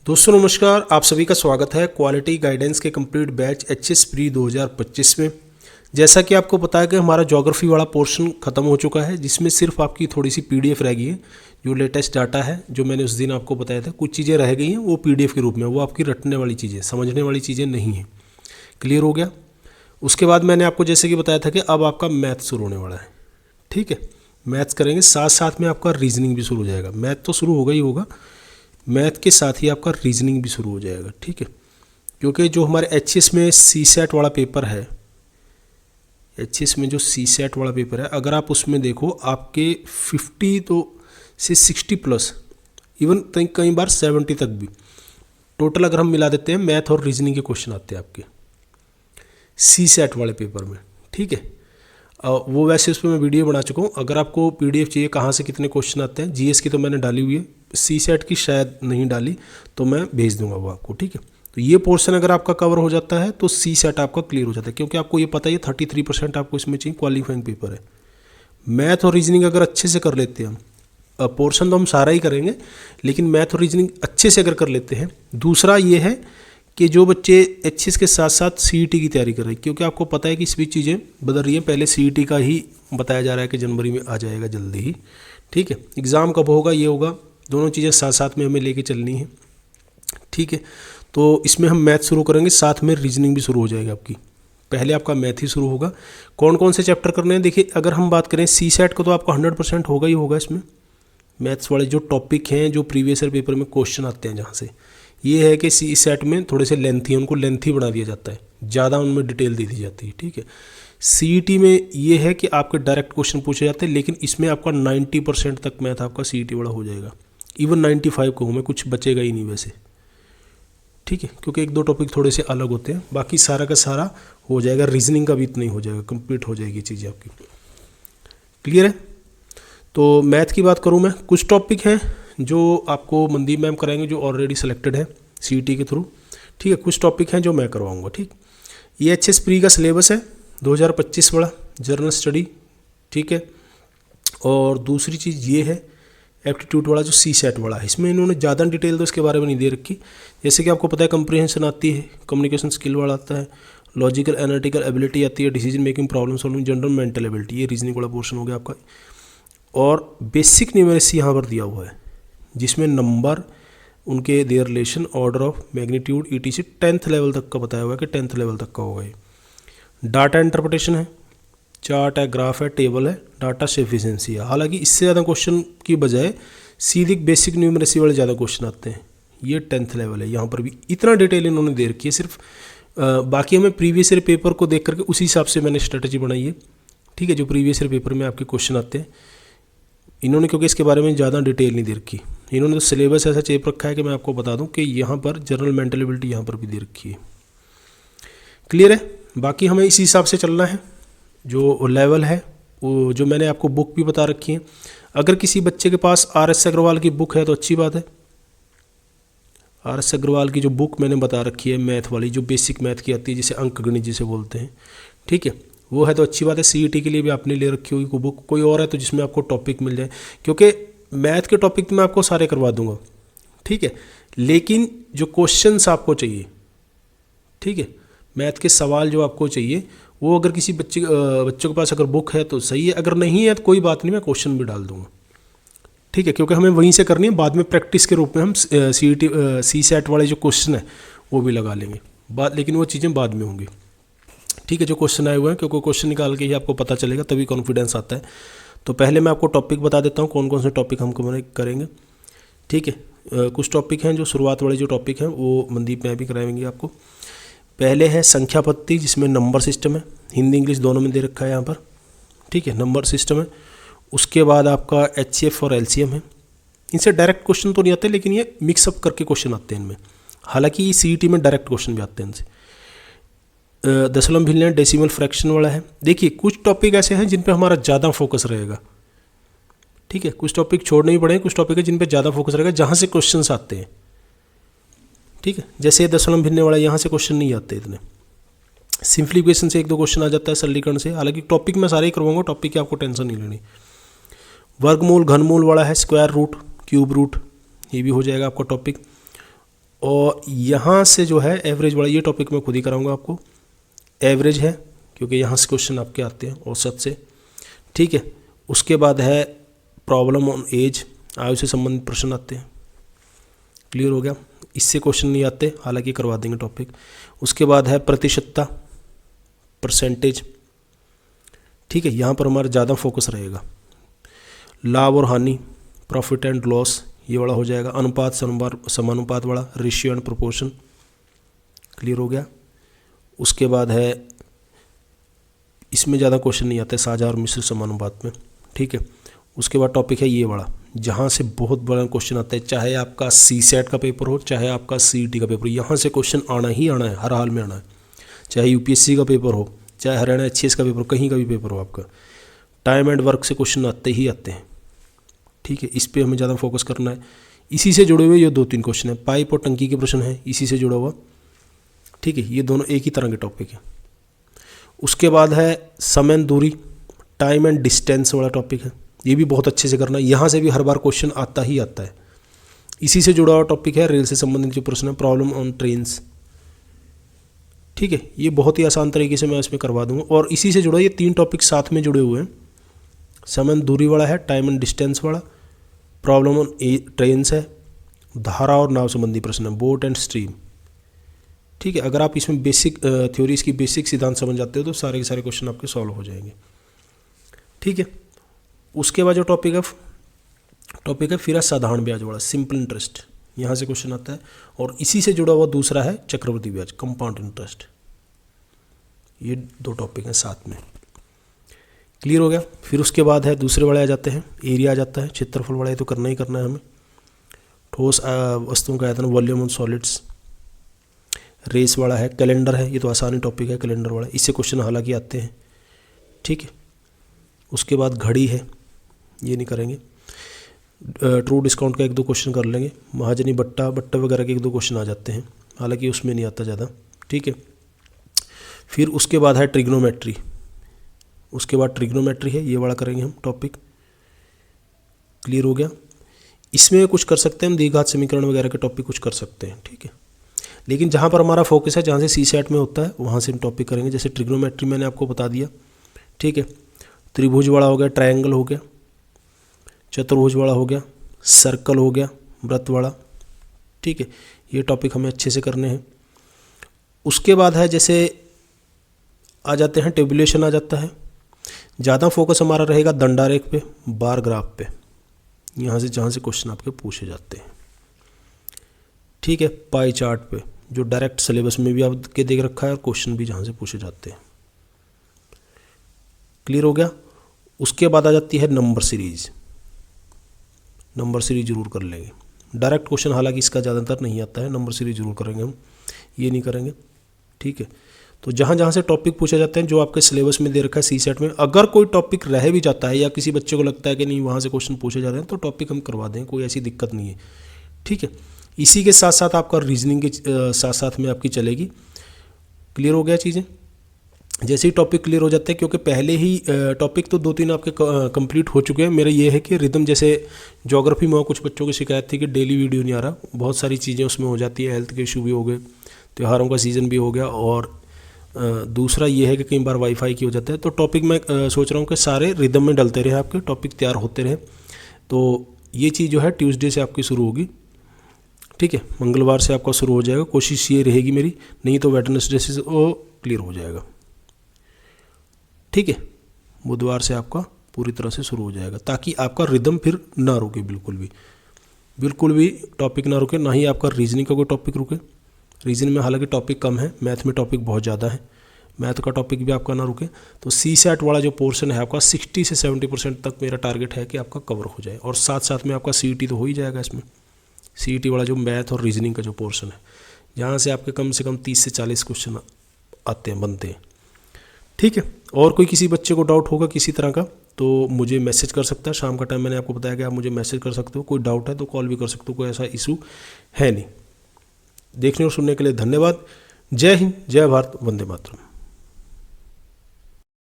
दोस्तों नमस्कार, आप सभी का स्वागत है क्वालिटी गाइडेंस के कंप्लीट बैच एचएस प्री 2025 में। जैसा कि आपको पता है कि हमारा ज्योग्राफी वाला पोर्शन ख़त्म हो चुका है, जिसमें सिर्फ आपकी थोड़ी सी पीडीएफ रह गई है। जो लेटेस्ट डाटा है जो मैंने उस दिन आपको बताया था, कुछ चीज़ें रह गई हैं वो पीडीएफ के रूप में, वो आपकी रटने वाली चीज़ें, समझने वाली चीज़ें नहीं हैं। क्लियर हो गया। उसके बाद मैंने आपको जैसे कि बताया था कि अब आपका मैथ शुरू होने वाला है। ठीक है, मैथ्स करेंगे, साथ साथ में आपका रीजनिंग भी शुरू हो जाएगा। मैथ तो शुरू होगा ही होगा, मैथ के साथ ही आपका रीजनिंग भी शुरू हो जाएगा। ठीक है, क्योंकि जो हमारे एचएस में सी सेट वाला पेपर है, एचएस में जो सी सेट वाला पेपर है, अगर आप उसमें देखो आपके 50 तो से 60 प्लस, इवन कई बार 70 तक भी टोटल अगर हम मिला देते हैं, मैथ और रीजनिंग के क्वेश्चन आते हैं आपके सी सेट वाले पेपर में। ठीक है, वो वैसे उस पर मैं वीडियो बना चुका हूँ। अगर आपको पीडीएफ चाहिए कहाँ से कितने क्वेश्चन आते हैं, जीएस की तो मैंने डाली हुई है, सी सेट की शायद नहीं डाली, तो मैं भेज दूंगा वो आपको। ठीक है, तो ये पोर्शन अगर आपका कवर हो जाता है तो सी सेट आपका क्लियर हो जाता है, क्योंकि आपको ये पता है 33% आपको इसमें चाहिए, क्वालिफाइंग पेपर है। मैथ और रीजनिंग अगर अच्छे से कर लेते हैं हम, पोर्शन तो हम सारा ही करेंगे, लेकिन मैथ और रीजनिंग अच्छे से अगर कर लेते हैं। दूसरा ये है कि जो बच्चे एचएस के साथ साथ सीईटी की तैयारी कर रहे हैं, क्योंकि आपको पता है कि इस बीच चीज़ें बदल रही हैं। पहले सीईटी का ही बताया जा रहा है कि जनवरी में आ जाएगा जल्दी ही। ठीक है, एग्ज़ाम कब होगा ये होगा, दोनों चीज़ें साथ साथ में हमें लेके चलनी है। ठीक है, तो इसमें हम मैथ शुरू करेंगे, साथ में रीजनिंग भी शुरू हो जाएगी आपकी। पहले आपका मैथ ही शुरू होगा। कौन कौन से चैप्टर करने हैं, देखिए अगर हम बात करें सी सेट को, तो आपका 100% होगा ही होगा। इसमें मैथ्स वाले जो टॉपिक हैं, जो प्रीवियस ईयर पेपर में क्वेश्चन आते हैं, जहाँ से ये है कि सी सेट में थोड़े से लेंथी, उनको लेंथी बना दिया जाता है, ज़्यादा उनमें डिटेल दे दी जाती है। ठीक है, सीईटी में ये है कि आपके डायरेक्ट क्वेश्चन पूछे जाते हैं, लेकिन इसमें आपका 90% तक मैथ आपका सीईटी वाला हो जाएगा। इवन 95 कहूँ मैं, कुछ बचेगा ही नहीं वैसे। ठीक है, क्योंकि एक दो टॉपिक थोड़े से अलग होते हैं, बाकी सारा का सारा हो जाएगा। रीजनिंग का भी इतना ही हो जाएगा, कंप्लीट हो जाएगी चीज़ें आपकी। क्लियर है। तो मैथ की बात करूँ मैं, कुछ टॉपिक हैं जो आपको मनदीप मैम कराएंगे, जो ऑलरेडी सेलेक्टेड है सीईटी के थ्रू। ठीक है, कुछ टॉपिक हैं जो मैं करवाऊँगा। ठीक, ये एचएस प्री का सिलेबस है 2025 वाला, जनरल स्टडी। ठीक है, और दूसरी चीज़ ये है एप्टीट्यूड वाला जो सी सेट वाला है, इसमें इन्होंने ज़्यादा डिटेल तो इसके बारे में नहीं दे रखी। जैसे कि आपको पता है कंप्रीहेंशन आती है, कम्युनिकेशन स्किल वाला आता है, लॉजिकल एनालिटिकल एबिलिटी आती है, decision making, problem solving, general mental ability, ये रीजनिंग वाला पोर्शन हो गया आपका। और बेसिक न्यूमेरेसी यहाँ पर दिया हुआ है, जिसमें नंबर, उनके there relation, order of magnitude, etc 10th level तक का बताया हुआ है कि 10th लेवल तक का होगा ये। डाटा इंटरप्रिटेशन है, चार्ट है, ग्राफ है, टेबल है, डाटा सफिशिएंसी है। हालांकि इससे ज़्यादा क्वेश्चन की बजाय सीधी बेसिक न्यूमेरेसी वाले ज़्यादा क्वेश्चन आते हैं। ये 10th लेवल है, यहाँ पर भी इतना डिटेल इन्होंने दे रखी है सिर्फ। बाकी हमें प्रीवियस ईयर पेपर को देख करके उसी हिसाब से मैंने स्ट्रेटजी बनाई है। ठीक है, जो प्रीवियस ईयर पेपर में आपके क्वेश्चन आते हैं, इन्होंने क्योंकि इसके बारे में ज़्यादा डिटेल नहीं दे रखी, इन्होंने तो सिलेबस ऐसा चेप रखा है कि मैं आपको बता दूं कि यहाँ पर जनरल मेंटल एबिलिटी यहाँ पर भी दे रखी है। क्लियर है। बाकी हमें इसी हिसाब से चलना है। जो लेवल है वो, जो मैंने आपको बुक भी बता रखी है, अगर किसी बच्चे के पास RS अग्रवाल की बुक है तो अच्छी बात है। RS अग्रवाल की जो बुक मैंने बता रखी है मैथ वाली, जो बेसिक मैथ की आती है, जिसे अंक गणित जिसे बोलते हैं, ठीक है, वो है तो अच्छी बात है। सीईटी के लिए भी आपने ले रखी होगी बुक। कोई और है तो जिसमें आपको टॉपिक मिल जाए, क्योंकि मैथ के टॉपिक तो मैं आपको सारे करवा दूंगा। ठीक है, लेकिन जो क्वेश्चंस आपको चाहिए, ठीक है, मैथ के सवाल जो आपको चाहिए, वो अगर किसी बच्चों के पास अगर बुक है तो सही है, अगर नहीं है तो कोई बात नहीं, मैं क्वेश्चन भी डाल दूंगा। ठीक है, क्योंकि हमें वहीं से करनी है, बाद में प्रैक्टिस के रूप में हम सीईटी सी सेट वाले जो क्वेश्चन है वो भी लगा लेंगे बाद, लेकिन वो चीज़ें बाद में होंगी। ठीक है, जो क्वेश्चन आए हुए हैं, क्योंकि क्वेश्चन निकाल के ही आपको पता चलेगा, तभी कॉन्फिडेंस आता है। तो पहले मैं आपको टॉपिक बता देता हूँ कौन कौन से टॉपिक हम करेंगे। ठीक है, कुछ टॉपिक हैं जो शुरुआत वाले जो टॉपिक हैं वो मनदीप में भी कराएंगे आपको। पहले है संख्या पत्ती, जिसमें नंबर सिस्टम है, हिंदी इंग्लिश दोनों में दे रखा है यहाँ पर। ठीक है, नंबर सिस्टम है। उसके बाद आपका HCF और LCM है। इनसे डायरेक्ट क्वेश्चन तो नहीं आते, लेकिन ये मिक्सअप करके क्वेश्चन आते हैं इनमें। हालांकि सीईटी में डायरेक्ट क्वेश्चन भी आते हैं इनसे। दशमलव भिन्न, डेसिमल फ्रैक्शन वाला है। देखिए कुछ टॉपिक ऐसे हैं जिन पे हमारा ज़्यादा फोकस रहेगा। ठीक है, कुछ टॉपिक छोड़ने ही पड़े, कुछ टॉपिक है जिन पे ज़्यादा फोकस रहेगा, जहाँ से क्वेश्चंस आते हैं। ठीक है, जैसे दशमलव भिन्न वाला, यहाँ से क्वेश्चन नहीं आते इतने। सिंप्लीफिकेशन से एक दो क्वेश्चन आ जाता है, सरलीकरण से। हालांकि टॉपिक मैं सारे ही करवाऊंगा, टॉपिक की आपको टेंशन नहीं लेनी। वर्गमूल, घनमूल वाला है, स्क्वायर रूट, क्यूब रूट, ये भी हो जाएगा आपका टॉपिक। और यहाँ से जो है एवरेज वाला, ये टॉपिक मैं खुद ही कराऊंगा आपको, एवरेज है क्योंकि यहाँ से क्वेश्चन आपके आते हैं औसत से, ठीक है। उसके बाद है प्रॉब्लम ऑन एज, आयु से संबंधित प्रश्न आते हैं, क्लियर हो गया। इससे क्वेश्चन नहीं आते, हालांकि करवा देंगे टॉपिक। उसके बाद है प्रतिशतता, परसेंटेज, ठीक है, यहाँ पर हमारा ज़्यादा फोकस रहेगा। लाभ और हानि, प्रॉफिट एंड लॉस, ये वाला हो जाएगा। अनुपात समानुपात वाला, रेशियो एंड प्रोपोर्शन, क्लियर हो गया। उसके बाद है, इसमें ज़्यादा क्वेश्चन नहीं आते, साझा और मिश्र समानुपात में, ठीक है। उसके बाद टॉपिक है ये वाला, जहाँ से बहुत बड़ा क्वेश्चन आता है, चाहे आपका CSAT का पेपर हो, चाहे आपका CET का पेपर हो, यहाँ से क्वेश्चन आना ही आना है, हर हाल में आना है। चाहे UPSC का पेपर हो, चाहे हरियाणा HCS का पेपर हो, कहीं का भी पेपर हो आपका, टाइम एंड वर्क से क्वेश्चन आते ही आते हैं, ठीक है। इस पर हमें ज़्यादा फोकस करना है। इसी से जुड़े हुए ये 2-3 क्वेश्चन है, पाइप और टंकी के प्रश्न है इसी से जुड़ा हुआ, ठीक है। ये दोनों एक ही तरह के टॉपिक है। उसके बाद है समय एंड दूरी, टाइम एंड डिस्टेंस वाला टॉपिक है, ये भी बहुत अच्छे से करना है। यहाँ से भी हर बार क्वेश्चन आता ही आता है। इसी से जुड़ा हुआ टॉपिक है रेल से संबंधित जो प्रश्न है, प्रॉब्लम ऑन ट्रेन्स, ठीक है। ये बहुत ही आसान तरीके से मैं इसमें करवा दूंगा। और इसी से जुड़ा ये 3 टॉपिक साथ में जुड़े हुए हैं, समय एंड दूरी वाला है, टाइम एंड डिस्टेंस वाला, प्रॉब्लम ऑन ट्रेन्स है, धारा और नाव संबंधी प्रश्न है, बोट एंड स्ट्रीम, ठीक है। अगर आप इसमें बेसिक थ्योरी, इसकी बेसिक सिद्धांत समझ जाते हो तो सारे के सारे क्वेश्चन आपके सॉल्व हो जाएंगे, ठीक है। उसके बाद जो टॉपिक है फिर है साधारण ब्याज वाला, सिंपल इंटरेस्ट, यहाँ से क्वेश्चन आता है। और इसी से जुड़ा हुआ दूसरा है चक्रवृद्धि ब्याज, कंपाउंड इंटरेस्ट। ये 2 टॉपिक हैं साथ में, क्लियर हो गया। फिर उसके बाद है दूसरे वाले आ जाते हैं, एरिया आ जाता है, क्षेत्रफल वाला, ये तो करना ही करना है हमें। ठोस वस्तुओं का आयतन, वॉल्यूम ऑन सॉलिड्स। रेस वाला है, कैलेंडर है, ये तो आसानी टॉपिक है कैलेंडर वाला, इससे क्वेश्चन हालांकि आते हैं, ठीक है। उसके बाद घड़ी है, ये नहीं करेंगे। ट्रू डिस्काउंट का 1-2 क्वेश्चन कर लेंगे। महाजनी बट्टा वगैरह के 1-2 क्वेश्चन आ जाते हैं, हालांकि उसमें नहीं आता ज़्यादा, ठीक है। फिर उसके बाद है ट्रिग्नोमेट्री, है, ये वाला करेंगे हम टॉपिक, क्लियर हो गया। इसमें कुछ कर सकते हैं हम, द्विघात समीकरण वगैरह के टॉपिक कुछ कर सकते हैं, ठीक है। लेकिन जहाँ पर हमारा फोकस है, जहाँ से CSAT में होता है, वहाँ से हम टॉपिक करेंगे। जैसे ट्रिग्नोमेट्री मैंने आपको बता दिया, ठीक है। त्रिभुज वाला हो गया, ट्रायंगल हो गया, चतुर्भुज वाला हो गया, सर्कल हो गया, वृत्त वाला, ठीक है। ये टॉपिक हमें अच्छे से करने हैं। उसके बाद है, जैसे आ जाते हैं टेबुलेशन आ जाता है। ज़्यादा फोकस हमारा रहेगा दंडारेख पे, बार ग्राफ पे, यहाँ से जहाँ से क्वेश्चन आपके पूछे जाते हैं, ठीक है। पाई चार्ट पे, जो डायरेक्ट सिलेबस में भी आपके देख रखा है, और क्वेश्चन भी जहाँ से पूछे जाते हैं, क्लियर हो गया। उसके बाद आ जाती है नंबर सीरीज, जरूर कर लेंगे। डायरेक्ट क्वेश्चन हालांकि इसका ज़्यादातर नहीं आता है, नंबर सीरीज जरूर करेंगे हम, ये नहीं करेंगे, ठीक है। तो जहाँ जहाँ से टॉपिक पूछे जाते हैं, जो आपके सिलेबस में दे रखा है CSAT में, अगर कोई टॉपिक रह भी जाता है या किसी बच्चे को लगता है कि नहीं वहाँ से क्वेश्चन पूछे जा रहे हैं, तो टॉपिक हम करवा दें, कोई ऐसी दिक्कत नहीं है, ठीक है। इसी के साथ साथ आपका रीजनिंग के साथ साथ में आपकी चलेगी, क्लियर हो गया चीज़ें। जैसे ही टॉपिक क्लियर हो जाते हैं, क्योंकि पहले ही टॉपिक तो 2-3 आपके कंप्लीट हो चुके हैं। मेरा ये है कि रिदम, जैसे ज्योग्राफी में कुछ बच्चों की शिकायत थी कि डेली वीडियो नहीं आ रहा, बहुत सारी चीज़ें उसमें हो जाती है, हेल्थ के इशू भी हो गए, त्योहारों का सीज़न भी हो गया, और दूसरा ये है कि कई बार वाईफाई की हो जाता है। तो टॉपिक मैं सोच रहा हूँ कि सारे रिदम में डलते रहे, आपके टॉपिक तैयार होते रहे। तो ये चीज़ जो है ट्यूसडे से आपकी शुरू होगी, ठीक है, मंगलवार से आपका शुरू हो जाएगा। कोशिश ये रहेगी मेरी, नहीं तो वेडनेसडे से वो क्लियर हो जाएगा, ठीक है। बुधवार से आपका पूरी तरह से शुरू हो जाएगा, ताकि आपका रिदम फिर ना रुके, बिल्कुल भी टॉपिक ना रुके, ना ही आपका रीजनिंग का कोई टॉपिक रुके। रीजनिंग में हालांकि टॉपिक कम है, मैथ में टॉपिक बहुत ज़्यादा है, मैथ का टॉपिक भी आपका ना रुके। तो CSAT वाला जो पोर्शन है आपका 60 से 70% तक मेरा टारगेट है कि आपका कवर हो जाए, और साथ साथ में आपका CET तो हो ही जाएगा इसमें। CET वाला जो मैथ और रीजनिंग का जो पोर्शन है, जहाँ से आपके कम से कम 30 से 40 क्वेश्चन आते हैं, बनते हैं, ठीक है। और कोई किसी बच्चे को डाउट होगा किसी तरह का, तो मुझे मैसेज कर सकता है। शाम का टाइम मैंने आपको बताया कि आप मुझे मैसेज कर सकते हो, कोई डाउट है तो कॉल भी कर सकते हो, कोई ऐसा इशू है नहीं। देखने और सुनने के लिए धन्यवाद। जय हिंद, जय भारत, वंदे मातरम।